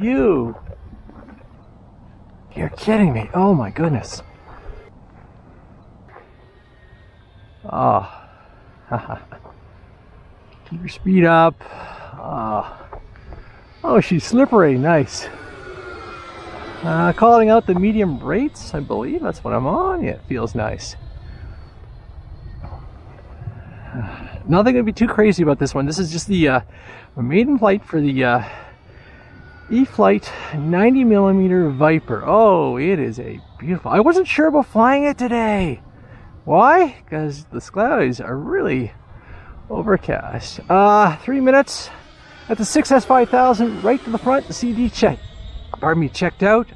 you. You're kidding me. Oh my goodness. Oh. Keep your speed up. Oh, she's slippery. Nice. Calling out the medium rates, I believe that's what I'm on. Yeah, it feels nice. Nothing gonna be too crazy about this one. This is just the maiden flight for the E-flite 90mm Viper. Oh, it is a beautiful. I wasn't sure about flying it today. Why? Because the skies are really overcast. 3 minutes at the 6S5000, right to the front. The CD check. Pardon me, checked out.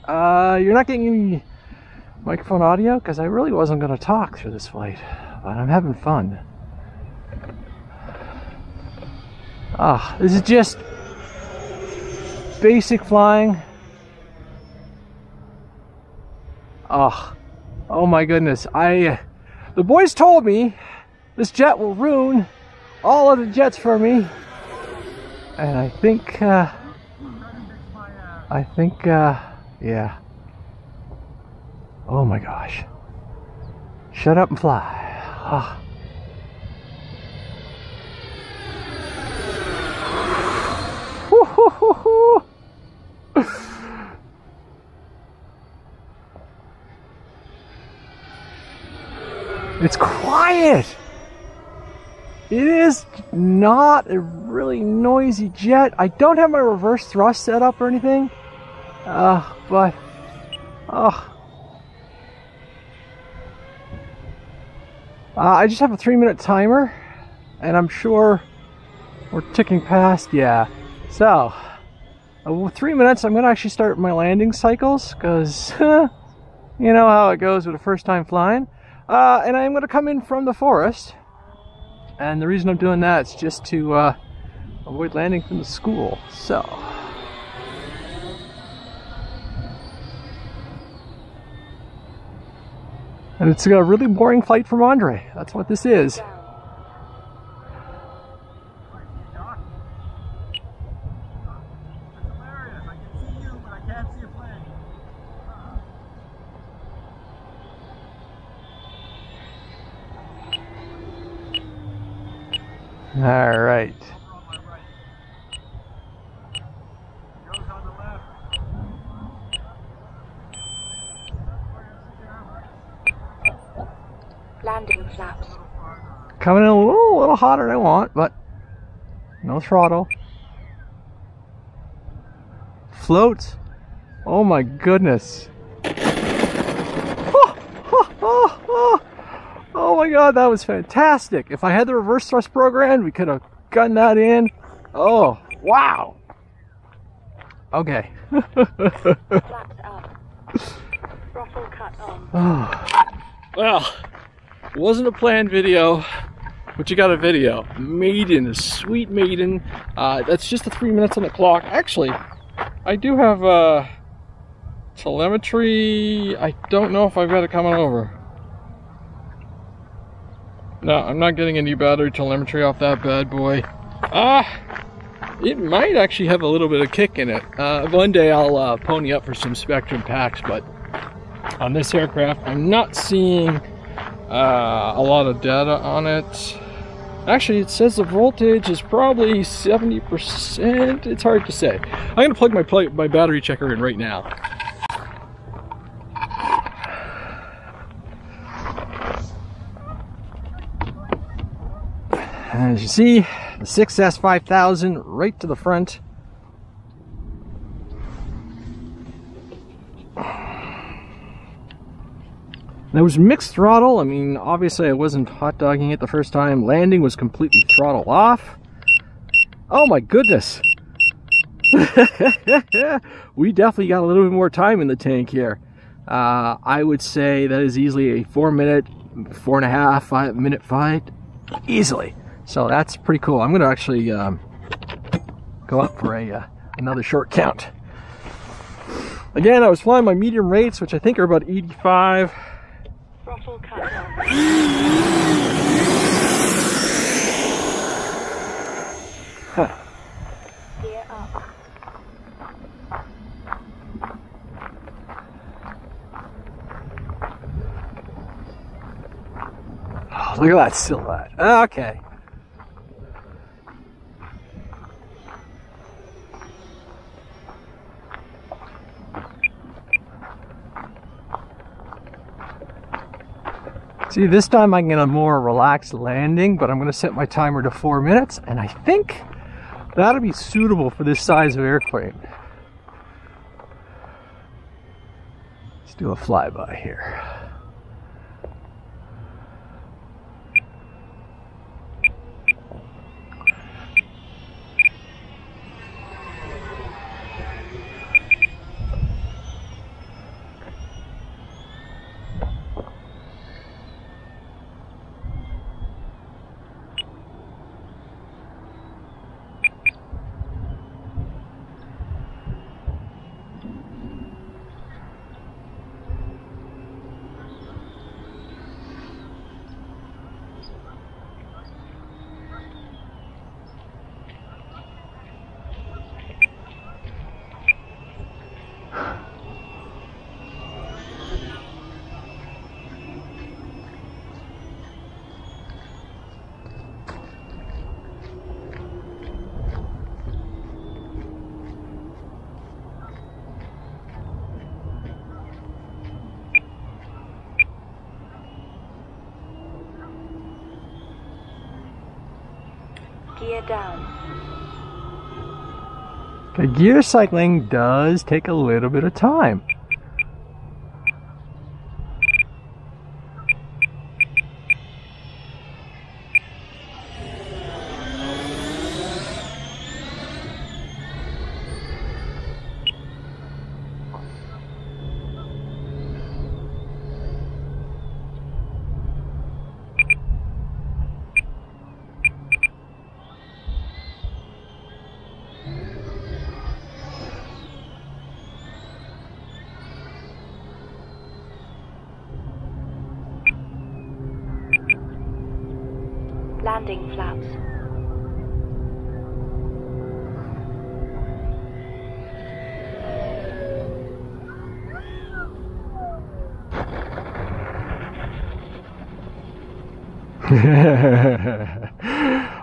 You're not getting any microphone audio because I really wasn't going to talk through this flight, but I'm having fun. This is just basic flying. Oh my goodness. The boys told me this jet will ruin all of the jets for me. And I think, yeah. Oh my gosh. Shut up and fly. It's quiet. It is not a really noisy jet. I don't have my reverse thrust set up or anything, but I just have a 3-minute timer, and I'm sure we're ticking past. Yeah, so 3 minutes. I'm gonna actually start my landing cycles because you know how it goes with a first time flying. And I'm going to come in from the forest, and the reason I'm doing that is just to avoid landing from the school. So and it's a really boring flight from Andre. That's what this is. All right. Landing flaps. Coming in a little hotter than I want, but no throttle. Floats. Oh my goodness. Oh my god, that was fantastic. If I had the reverse thrust programmed, we could have gunned that in. Oh, wow. Okay. Flaps up. Throttle cut on. Well, it wasn't a planned video, but you got a video. Maiden, a sweet maiden. That's just the 3 minutes on the clock. Actually, I do have telemetry. I don't know if I've got it coming over. No, I'm not getting any battery telemetry off that bad boy. It might actually have a little bit of kick in it. One day I'll pony up for some Spectrum packs, but on this aircraft I'm not seeing a lot of data on it. Actually, it says the voltage is probably 70%. It's hard to say. I'm going to plug my battery checker in right now. As you see, the 6S5000 right to the front. That was mixed throttle. I mean, obviously I wasn't hot dogging it the first time. Landing was completely throttle off. Oh my goodness. We definitely got a little bit more time in the tank here. I would say that is easily a 4 minute, 4.5, 5 minute flight. Easily. So that's pretty cool. I'm going to actually go up for another short count. Again, I was flying my medium rates, which I think are about 85. Throttle cut on. Huh. Gear up. Oh, look at that silhouette. Okay. See, this time I can get a more relaxed landing, but I'm going to set my timer to 4 minutes, and I think that'll be suitable for this size of airplane. Let's do a flyby here. Gear down. Okay, gear cycling does take a little bit of time. Landing flaps.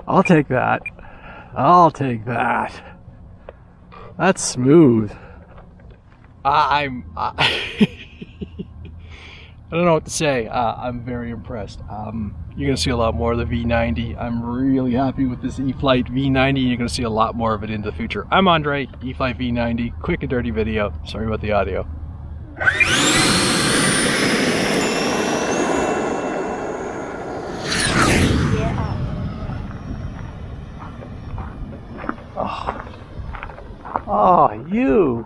I'll take that. I'll take that. That's smooth. I don't know what to say. I'm very impressed. You're going to see a lot more of the V90. I'm really happy with this E-flite V90. You're going to see a lot more of it in the future. I'm Andre, E-flite V90. Quick and dirty video. Sorry about the audio. Oh, you.